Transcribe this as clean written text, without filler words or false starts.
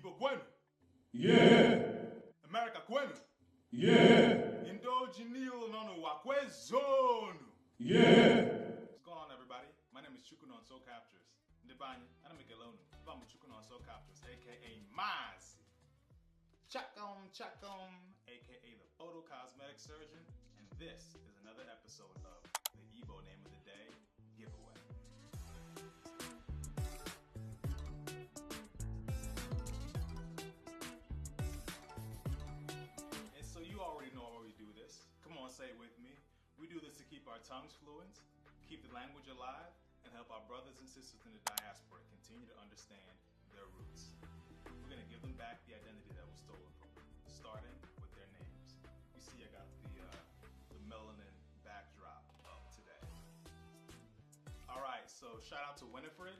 Igbo kwenu? Yeah. America kwenu? Yeah. Indojinil nono wakwezonu. Yeah. What's going on, everybody? My name is Chukwunon Soul Captures. Ndibanye, Anamikelonu. I'm Chukwunon Soul Captures, aka Mazi. Chakom, aka the Photo Cosmetic Surgeon, and this is another episode of the Igbo Name of the Day giveaway. And so you already know how we do this. Come on, say it with me. We do this to keep our tongues fluent, keep the language alive, and help our brothers and sisters in the diaspora continue to understand their roots. We're going to give them back the identity that was stolen from them, starting with their names. You see I got the melanin backdrop up today. All right, so shout out to Winifred.